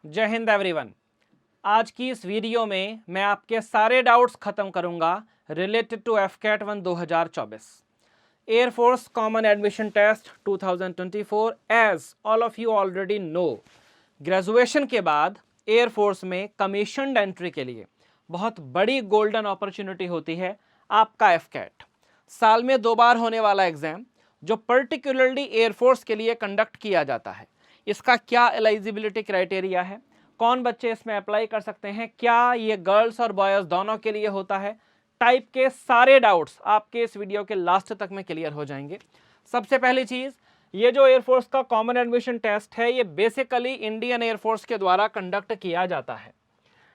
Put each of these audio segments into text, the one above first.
जय हिंद एवरीवन। आज की इस वीडियो में मैं आपके सारे डाउट्स खत्म करूंगा related to AFCAT 1 2024 air force common admission test 2024। As all of you already know, graduation के बाद एयरफोर्स में कमीशन्ड एंट्री के लिए बहुत बड़ी गोल्डन अपॉर्चुनिटी होती है आपका एफकेट। साल में 2 बार होने वाला एग्जाम जो पर्टिकुलरली एयरफोर्स के लिए कंडक्ट किया जाता है। इसका क्या एलिजिबिलिटी क्राइटेरिया है, कौन बच्चे इसमें अप्लाई कर सकते हैं, क्या ये गर्ल्स और बॉयज़ दोनों के लिए होता है, टाइप के सारे डाउट्स आपके इस वीडियो के लास्ट तक में क्लियर हो जाएंगे। सबसे पहली चीज़, ये जो एयरफोर्स का कॉमन एडमिशन टेस्ट है ये बेसिकली इंडियन एयरफोर्स के द्वारा कंडक्ट किया जाता है।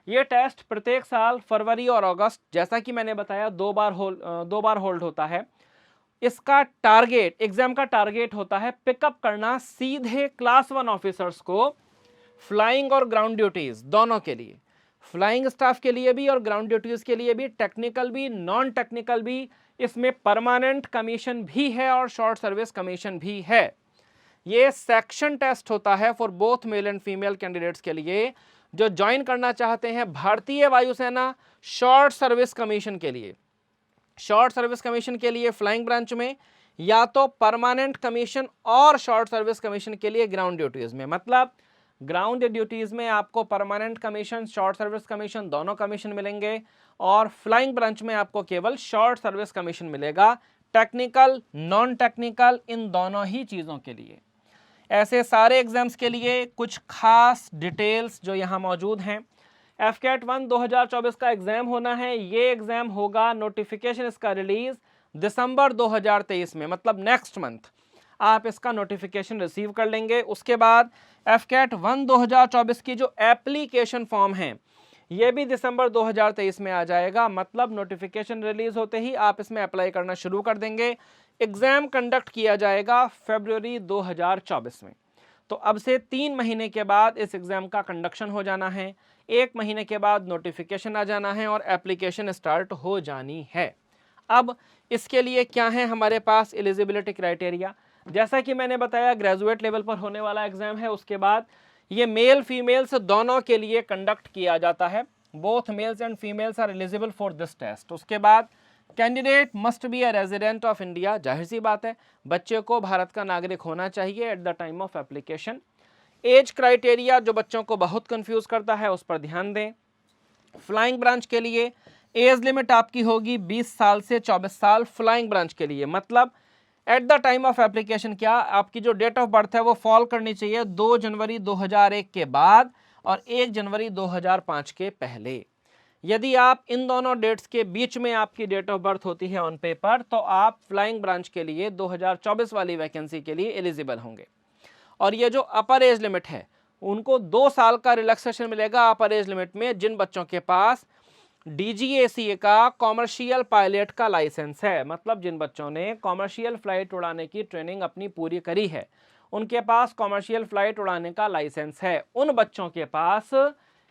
ये टेस्ट प्रत्येक साल फरवरी और अगस्त, जैसा कि मैंने बताया, 2 बार होल्ड होता है। इसका टारगेट, एग्जाम का टारगेट होता है पिकअप करना सीधे क्लास 1 ऑफिसर्स को फ्लाइंग और ग्राउंड ड्यूटीज दोनों के लिए, फ्लाइंग स्टाफ के लिए भी और ग्राउंड ड्यूटीज के लिए भी, टेक्निकल भी नॉन टेक्निकल भी। इसमें परमानेंट कमीशन भी है और शॉर्ट सर्विस कमीशन भी है। ये सेक्शन टेस्ट होता है for both male and female candidates के लिए जो ज्वाइन करना चाहते हैं भारतीय वायुसेना शॉर्ट सर्विस कमीशन के लिए। शॉर्ट सर्विस कमीशन के लिए फ्लाइंग ब्रांच में, या तो परमानेंट कमीशन और शॉर्ट सर्विस कमीशन के लिए ग्राउंड ड्यूटीज में। मतलब ग्राउंड ड्यूटीज में आपको permanent commission, short service commission दोनों कमीशन मिलेंगे और फ्लाइंग ब्रांच में आपको केवल शॉर्ट सर्विस कमीशन मिलेगा। टेक्निकल नॉन टेक्निकल इन दोनों ही चीज़ों के लिए। ऐसे सारे एग्जाम्स के लिए कुछ खास डिटेल्स जो यहाँ मौजूद हैं। एफकेट 1 2024 का एग्जाम होना है। ये एग्जाम होगा, नोटिफिकेशन इसका रिलीज दिसंबर 2023 में, मतलब नेक्स्ट मंथ आप इसका नोटिफिकेशन रिसीव कर लेंगे। उसके बाद एफकेट 1 2024 की जो एप्लीकेशन फॉर्म है ये भी दिसंबर 2023 में आ जाएगा। मतलब नोटिफिकेशन रिलीज होते ही आप इसमें अप्लाई करना शुरू कर देंगे। एग्जाम कंडक्ट किया जाएगा फरवरी 2024 में। तो अब से 3 महीने के बाद इस एग्जाम का कंडक्शन हो जाना है, 1 महीने के बाद नोटिफिकेशन आ जाना है और एप्लीकेशन स्टार्ट हो जानी है। अब इसके लिए क्या है हमारे पास एलिजिबिलिटी क्राइटेरिया। जैसा कि मैंने बताया, ग्रेजुएट लेवल पर होने वाला एग्जाम है। उसके बाद ये मेल फीमेल्स दोनों के लिए कंडक्ट किया जाता है। Both males and females are eligible for this test. उसके बाद candidate must be a resident of India. जाहिर सी बात है, बच्चे को भारत का नागरिक होना चाहिए at the time of application. Age criteria जो बच्चों को बहुत कंफ्यूज करता है उस पर ध्यान दें। फ्लाइंग ब्रांच के लिए एज लिमिट आपकी होगी 20 साल से 24 साल फ्लाइंग ब्रांच के लिए। मतलब at the time of application क्या आपकी जो डेट ऑफ बर्थ है वो फॉल करनी चाहिए 2 जनवरी 2001 के बाद और 1 जनवरी 2005 के पहले। यदि आप इन दोनों डेट्स के बीच में आपकी डेट ऑफ बर्थ होती है ऑन पेपर, तो आप फ्लाइंग ब्रांच के लिए 2024 वाली वैकेंसी के लिए एलिजिबल होंगे। और ये जो अपर एज लिमिट है उनको 2 साल का रिलैक्सेशन मिलेगा अपर एज लिमिट में, जिन बच्चों के पास DGACA का कॉमर्शियल पायलट का लाइसेंस है। मतलब जिन बच्चों ने कॉमर्शियल फ्लाइट उड़ाने की ट्रेनिंग अपनी पूरी करी है, उनके पास कॉमर्शियल फ्लाइट उड़ाने का लाइसेंस है, उन बच्चों के पास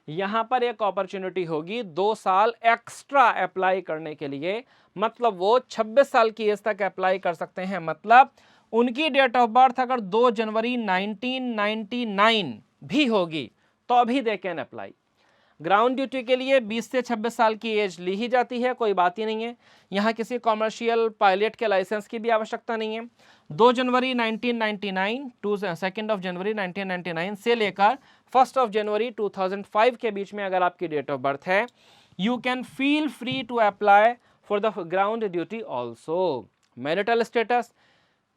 यहाँ पर एक अपॉर्चुनिटी होगी 2 साल एक्स्ट्रा अप्लाई करने के लिए। मतलब वो 26 साल की एज तक अप्लाई कर सकते हैं। मतलब उनकी डेट ऑफ बर्थ अगर 2 जनवरी 1999 भी होगी तो भी they can apply. Ground duty के लिए 20 से 26 साल की एज ली ही जाती है, कोई बात ही नहीं है। यहाँ किसी कॉमर्शियल पायलट के लाइसेंस की भी आवश्यकता नहीं है। 2 जनवरी 1999 टू 2 जनवरी 1999 से लेकर 1 जनवरी 2005 के बीच में अगर आपकी डेट ऑफ बर्थ है, you can feel free to apply for the ground duty also. Marital status,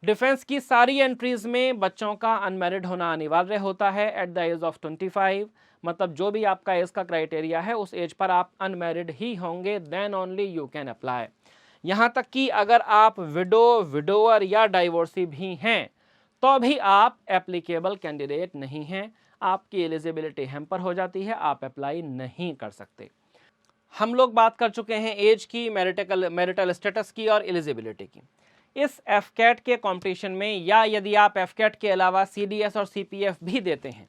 defence की सारी एंट्रीज में बच्चों का अनमैरिड होना अनिवार्य होता है एट द एज ऑफ 25। मतलब जो भी आपका एज का क्राइटेरिया है उस एज पर आप अनमैरिड ही होंगे, then only you can apply. यहाँ तक कि अगर आप विडोअर या डाइवोर्सी भी हैं तो भी आप एप्लीकेबल कैंडिडेट नहीं हैं, आपकी एलिजिबिलिटी हैम्पर हो जाती है, आप अप्लाई नहीं कर सकते। हम लोग बात कर चुके हैं एज की, मैरिटल स्टेटस की और एलिजिबिलिटी की। इस एफकेट के कंपटीशन में, या यदि आप एफकेट के अलावा CDS और CPF भी देते हैं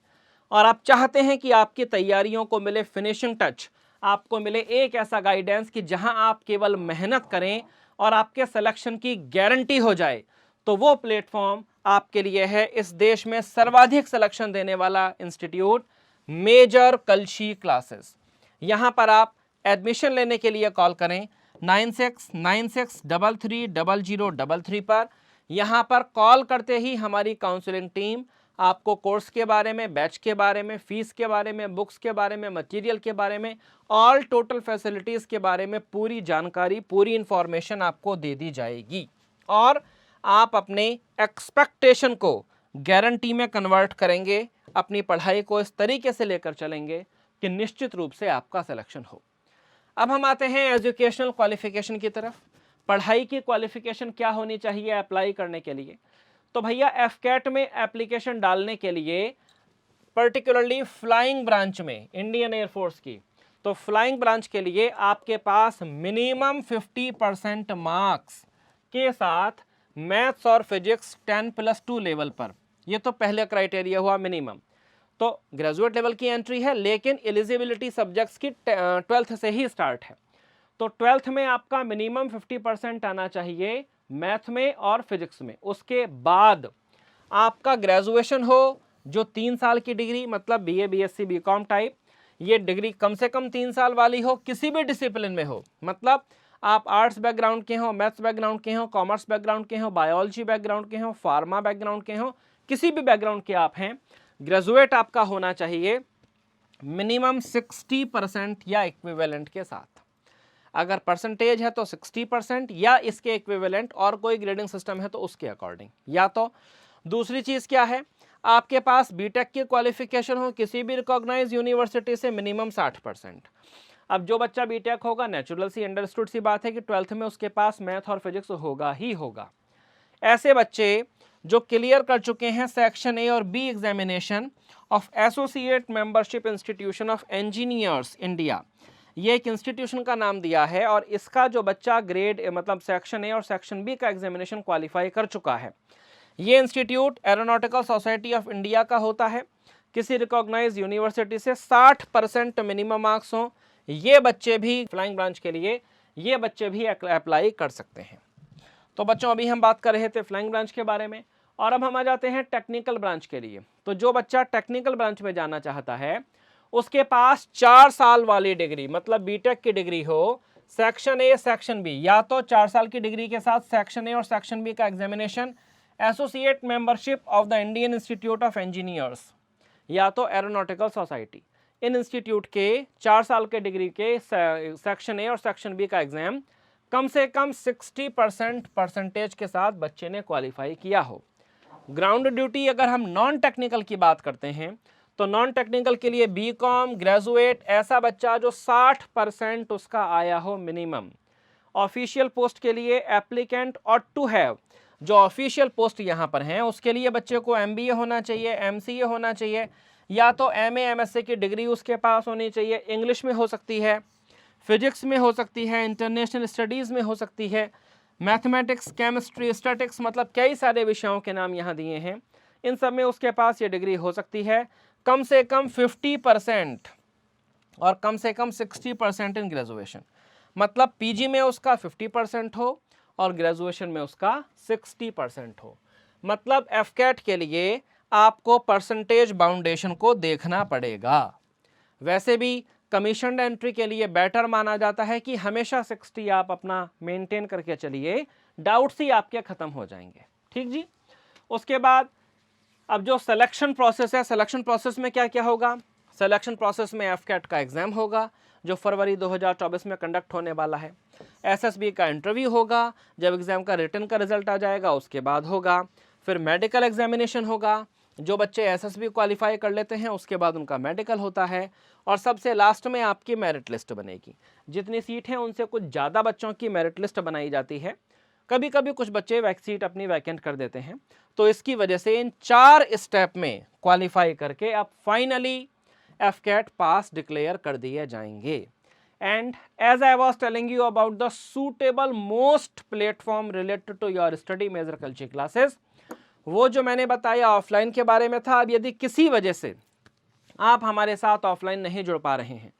और आप चाहते हैं कि आपकी तैयारियों को मिले फिनिशिंग टच, आपको मिले एक ऐसा गाइडेंस कि जहां आप केवल मेहनत करें और आपके सिलेक्शन की गारंटी हो जाए, तो वो प्लेटफॉर्म आपके लिए है। इस देश में सर्वाधिक सिलेक्शन देने वाला इंस्टीट्यूट मेजर कलशी क्लासेस। यहाँ पर आप एडमिशन लेने के लिए कॉल करें 9696330033 पर। यहाँ पर कॉल करते ही हमारी काउंसलिंग टीम आपको कोर्स के बारे में, बैच के बारे में, फीस के बारे में, बुक्स के बारे में, मटेरियल के बारे में, ऑल टोटल फैसिलिटीज़ के बारे में पूरी जानकारी, पूरी इंफॉर्मेशन आपको दे दी जाएगी और आप अपने एक्सपेक्टेशन को गारंटी में कन्वर्ट करेंगे, अपनी पढ़ाई को इस तरीके से लेकर चलेंगे कि निश्चित रूप से आपका सिलेक्शन हो। अब हम आते हैं एजुकेशनल क्वालिफिकेशन की तरफ। पढ़ाई की क्वालिफिकेशन क्या होनी चाहिए अप्लाई करने के लिए? तो भैया एफकेट में एप्लीकेशन डालने के लिए पर्टिकुलरली फ्लाइंग ब्रांच में, इंडियन एयरफोर्स की, तो फ्लाइंग ब्रांच के लिए आपके पास मिनिमम 50% मार्क्स के साथ मैथ्स और फिजिक्स 10+2 लेवल पर, ये तो पहले क्राइटेरिया हुआ मिनिमम। तो ग्रेजुएट लेवल की एंट्री है, लेकिन एलिजिबिलिटी सब्जेक्ट्स की 12th से ही स्टार्ट है। तो 12th में आपका मिनिमम 50% आना चाहिए मैथ में और फिजिक्स में। उसके बाद आपका ग्रेजुएशन हो, जो 3 साल की डिग्री, मतलब बीए, बीएससी, बीकॉम टाइप, ये डिग्री कम से कम 3 साल वाली हो, किसी भी डिसिप्लिन में हो, मतलब आप आर्ट्स बैकग्राउंड के हो, मैथ्स बैकग्राउंड के हो, कॉमर्स बैकग्राउंड के हो, बायोलॉजी बैकग्राउंड के हो, फार्मा बैकग्राउंड के हो, किसी भी बैकग्राउंड के आप हैं, ग्रेजुएट आपका होना चाहिए मिनिमम 60% या इक्विवेलेंट के साथ। अगर परसेंटेज है तो 60% या इसके इक्विवेलेंट, और कोई ग्रेडिंग सिस्टम है तो उसके अकॉर्डिंग। या तो दूसरी चीज़ क्या है, आपके पास बीटेक की क्वालिफिकेशन हो किसी भी रिकॉग्नाइज यूनिवर्सिटी से मिनिमम 60%। अब जो बच्चा बीटेक होगा, नेचुरल सी अंडरस्टूड सी बात है कि 12th में उसके पास मैथ और फिजिक्स होगा ही होगा। ऐसे बच्चे जो क्लियर कर चुके हैं सेक्शन ए और B examination of associate membership institution of engineers India, ये एक इंस्टीट्यूशन का नाम दिया है, और इसका जो बच्चा ग्रेड मतलब सेक्शन ए और सेक्शन बी का एग्जामिनेशन क्वालिफाई कर चुका है, ये institute aeronautical society of India का होता है, किसी रिकॉग्नाइज यूनिवर्सिटी से 60% मिनिमम मार्क्स हों, ये बच्चे भी फ्लाइंग ब्रांच के लिए ये बच्चे भी अप्लाई कर सकते हैं। तो बच्चों अभी हम बात कर रहे थे फ्लाइंग ब्रांच के बारे में, और अब हम आ जाते हैं टेक्निकल ब्रांच के लिए। तो जो बच्चा टेक्निकल ब्रांच में जाना चाहता है, उसके पास 4 साल वाली डिग्री, मतलब बीटेक की डिग्री हो, सेक्शन ए सेक्शन बी, या तो 4 साल की डिग्री के साथ सेक्शन ए और सेक्शन बी का examination associate membership of the Indian institute of engineers, या तो एरोनॉटिकल सोसाइटी, इन इंस्टीट्यूट के 4 साल के डिग्री के सेक्शन ए और सेक्शन बी का एग्जाम कम से कम 60% परसेंटेज के साथ बच्चे ने क्वालिफाई किया हो। ग्राउंड ड्यूटी अगर हम नॉन टेक्निकल की बात करते हैं, तो नॉन टेक्निकल के लिए बीकॉम ग्रेजुएट, ऐसा बच्चा जो 60% उसका आया हो मिनिमम। ऑफिशियल पोस्ट के लिए एप्लीकेंट और टू हैव, जो ऑफिशियल पोस्ट यहाँ पर हैं, उसके लिए बच्चे को एमबीए होना चाहिए, एमसीए होना चाहिए, या तो एमए एमएससी की डिग्री उसके पास होनी चाहिए। इंग्लिश में हो सकती है, फिजिक्स में हो सकती है, इंटरनेशनल स्टडीज़ में हो सकती है, मैथमेटिक्स, केमिस्ट्री, स्टैटिक्स, मतलब कई सारे विषयों के नाम यहाँ दिए हैं, इन सब में उसके पास ये डिग्री हो सकती है। कम से कम 50% और कम से कम 60% इन ग्रेजुएशन, मतलब पीजी में उसका 50% हो और ग्रेजुएशन में उसका 60% हो। मतलब एफकेट के लिए आपको परसेंटेज बाउंडेशन को देखना पड़ेगा। वैसे भी कमीशन एंट्री के लिए बेटर माना जाता है कि हमेशा 60 आप अपना मेंटेन करके चलिए, डाउट्स ही आपके ख़त्म हो जाएंगे। ठीक जी। उसके बाद अब जो सिलेक्शन प्रोसेस है, सिलेक्शन प्रोसेस में क्या क्या होगा? सिलेक्शन प्रोसेस में एफकेट का एग्ज़ाम होगा जो फरवरी 2024 में कंडक्ट होने वाला है। एसएसबी का इंटरव्यू होगा, जब एग्ज़ाम का रिटर्न का रिजल्ट आ जाएगा उसके बाद होगा। फिर मेडिकल एग्जामिनेशन होगा, जो बच्चे एसएसबी क्वालिफाई कर लेते हैं उसके बाद उनका मेडिकल होता है, और सबसे लास्ट में आपकी मेरिट लिस्ट बनेगी। जितनी सीट हैं उनसे कुछ ज़्यादा बच्चों की मेरिट लिस्ट बनाई जाती है, कभी कभी कुछ बच्चे सीट अपनी वैकेंट कर देते हैं। तो इसकी वजह से इन 4 स्टेप में क्वालिफाई करके आप फाइनली एफकेट पास डिक्लेयर कर दिए जाएंगे। And as I was telling you about the suitable most platform related to your study major culture classes, वो जो मैंने बताया ऑफलाइन के बारे में था। अब यदि किसी वजह से आप हमारे साथ ऑफलाइन नहीं जुड़ पा रहे हैं,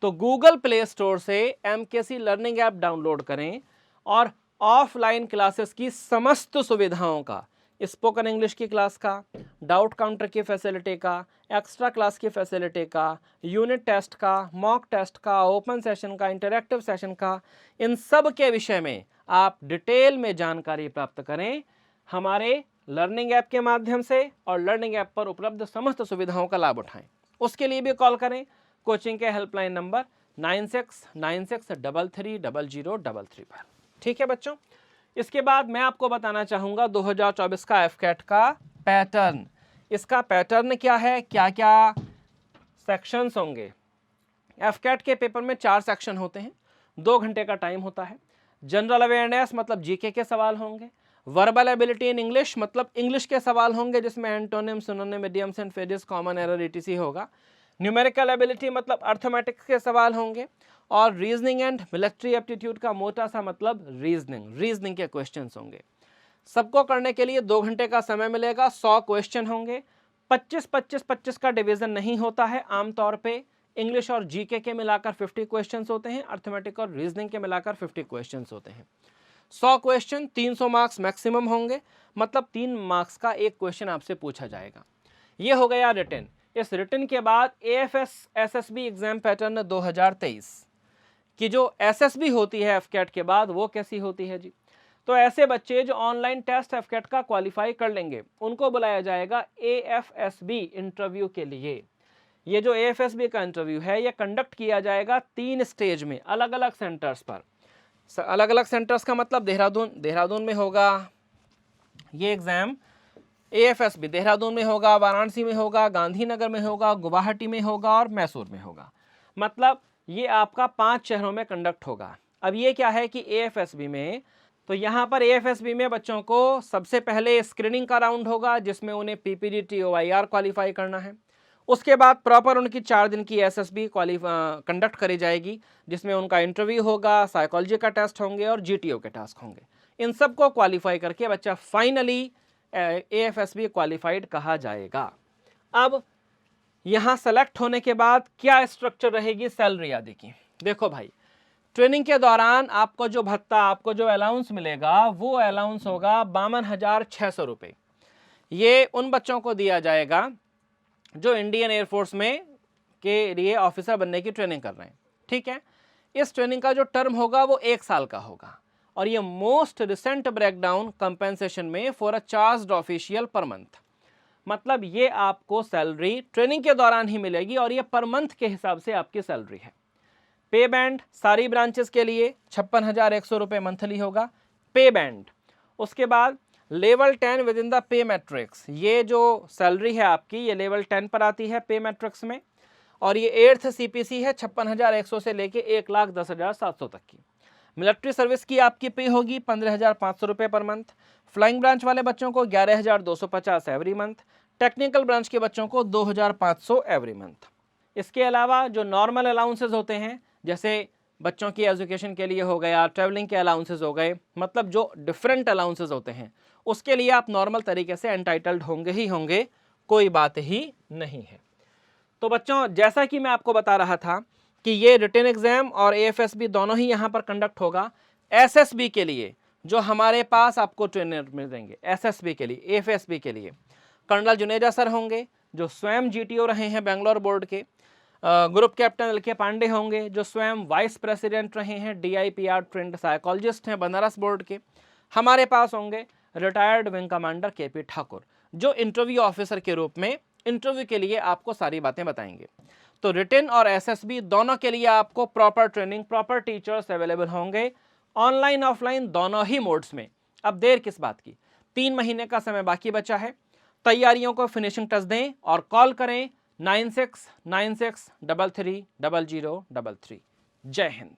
तो गूगल प्ले स्टोर से एमकेसी लर्निंग ऐप डाउनलोड करें और ऑफलाइन क्लासेस की समस्त सुविधाओं का स्पोकन इंग्लिश की क्लास का, डाउट काउंटर की फैसिलिटी का, एक्स्ट्रा क्लास की फैसिलिटी का, यूनिट टेस्ट का, मॉक टेस्ट का, ओपन सेशन का, इंटरैक्टिव सेशन का, इन सब के विषय में आप डिटेल में जानकारी प्राप्त करें हमारे लर्निंग ऐप के माध्यम से और लर्निंग ऐप पर उपलब्ध समस्त सुविधाओं का लाभ उठाएं। उसके लिए भी कॉल करें कोचिंग के हेल्पलाइन नंबर 9696330033 पर। ठीक है बच्चों, इसके बाद मैं आपको बताना चाहूँगा 2024 का एफकैट का पैटर्न। इसका पैटर्न क्या है, क्या क्या सेक्शंस होंगे। एफकैट के पेपर में 4 सेक्शन होते हैं, 2 घंटे का टाइम होता है। जनरल अवेयरनेस मतलब जीके के सवाल होंगे। वर्बल एबिलिटी इन इंग्लिश मतलब इंग्लिश के सवाल होंगे जिसमें antonym, synonym, idioms and phrases, common error, etc होगा। न्यूमेरिकल एबिलिटी मतलब अर्थमेटिक्स के सवाल होंगे। और रीजनिंग एंड मिलिट्री एप्टीट्यूड का मोटा सा मतलब रीजनिंग के क्वेश्चंस होंगे। सबको करने के लिए 2 घंटे का समय मिलेगा। 100 क्वेश्चन होंगे। 25-25-25 का डिवीजन नहीं होता है। आमतौर पे इंग्लिश और जीके के मिलाकर 50 क्वेश्चंस होते हैं, अर्थमेटिक और रीजनिंग के मिलाकर 50 क्वेश्चंस होते हैं। 100 क्वेश्चन, 300 मार्क्स मैक्सिमम होंगे, मतलब 3 मार्क्स का एक क्वेश्चन आपसे पूछा जाएगा। ये हो गया रिटन। इस रिटन के बाद एएफएस एसएसबी एग्जाम पैटर्न 2023 की जो एसएसबी होती है एफकैट के बाद वो कैसी होती है जी। तो ऐसे बच्चे जो ऑनलाइन टेस्ट एफकैट का क्वालिफाई कर लेंगे उनको बुलाया जाएगा एएफएसबी इंटरव्यू के लिए। ये जो एएफएसबी का इंटरव्यू है ये कंडक्ट किया जाएगा 3 स्टेज में, अलग अलग सेंटर्स पर। अलग अलग सेंटर्स का मतलब देहरादून में होगा ये एग्जाम, एएफएसबी देहरादून में होगा, वाराणसी में होगा, गांधीनगर में होगा, गुवाहाटी में होगा और मैसूर में होगा। मतलब ये आपका 5 शहरों में कंडक्ट होगा। अब ये क्या है कि एएफएसबी में, तो यहाँ पर एएफएसबी में बच्चों को सबसे पहले स्क्रीनिंग का राउंड होगा जिसमें उन्हें पीपीडी TOIR क्वालिफाई करना है। उसके बाद प्रॉपर उनकी 4 दिन की एसएसबी कंडक्ट करी जाएगी जिसमें उनका इंटरव्यू होगा, साइकोलॉजी का टेस्ट होंगे और जीटीओ के टास्क होंगे। इन सब को क्वालिफाई करके बच्चा फाइनली एएफएसबी क्वालिफाइड कहा जाएगा। अब यहाँ सेलेक्ट होने के बाद क्या स्ट्रक्चर रहेगी सैलरी आदि की। देखो भाई, ट्रेनिंग के दौरान आपको जो भत्ता, आपको जो अलाउंस मिलेगा वो अलाउंस होगा 52,600 रुपये। ये उन बच्चों को दिया जाएगा जो इंडियन एयरफोर्स में के लिए ऑफिसर बनने की ट्रेनिंग कर रहे हैं। ठीक है, इस ट्रेनिंग का जो टर्म होगा वो 1 साल का होगा और ये मोस्ट रिसेंट ब्रेकडाउन कंपेंसेशन में for a charged official per month. मतलब ये आपको सैलरी ट्रेनिंग के दौरान ही मिलेगी और ये पर मंथ के हिसाब से आपकी सैलरी है। पे बैंड सारी ब्रांचेस के लिए 56,100 रुपये मंथली होगा पे बैंड। उसके बाद level 10 with in the pay matrix, ये जो सैलरी है आपकी ये लेवल 10 पर आती है पे मैट्रिक्स में और ये 8th CPC है 56,100 से लेके 1,10,700 तक की। मिलिट्री सर्विस की आपकी पे होगी 15,500 रुपये पर मंथ। फ्लाइंग ब्रांच वाले बच्चों को 11,250 एवरी मंथ। टेक्निकल ब्रांच के बच्चों को 2,500 एवरी मंथ। इसके अलावा जो नॉर्मल अलाउंसेज होते हैं जैसे बच्चों की एजुकेशन के लिए हो गया, ट्रैवलिंग के अलाउंसेज हो गए, मतलब जो डिफरेंट अलाउंसेज होते हैं उसके लिए आप नॉर्मल तरीके से एंटाइटल्ड होंगे ही होंगे, कोई बात ही नहीं है। तो बच्चों जैसा कि मैं आपको बता रहा था कि ये रिटन एग्जाम और एएफएसबी दोनों ही यहाँ पर कंडक्ट होगा। एसएसबी के लिए जो हमारे पास आपको ट्रेनर मिलेंगे, एसएसबी के लिए, एएफएसबी के लिए कर्नल जुनेजा सर होंगे जो स्वयं जीटीओ रहे हैं बेंगलोर बोर्ड के। ग्रुप कैप्टन LK पांडे होंगे जो स्वयं वाइस प्रेसिडेंट रहे हैं DIPR ट्रेंड साइकोलॉजिस्ट हैं बनारस बोर्ड के। हमारे पास होंगे retired wing commander KP Thakur जो इंटरव्यू ऑफिसर के रूप में इंटरव्यू के लिए आपको सारी बातें बताएंगे। तो रिटन और एसएसबी दोनों के लिए आपको proper training, proper teachers available होंगे ऑनलाइन ऑफलाइन दोनों ही मोड्स में। अब देर किस बात की, 3 महीने का समय बाकी बचा है। तैयारियों को फिनिशिंग टच दें और कॉल करें 9696330033। जय हिंद।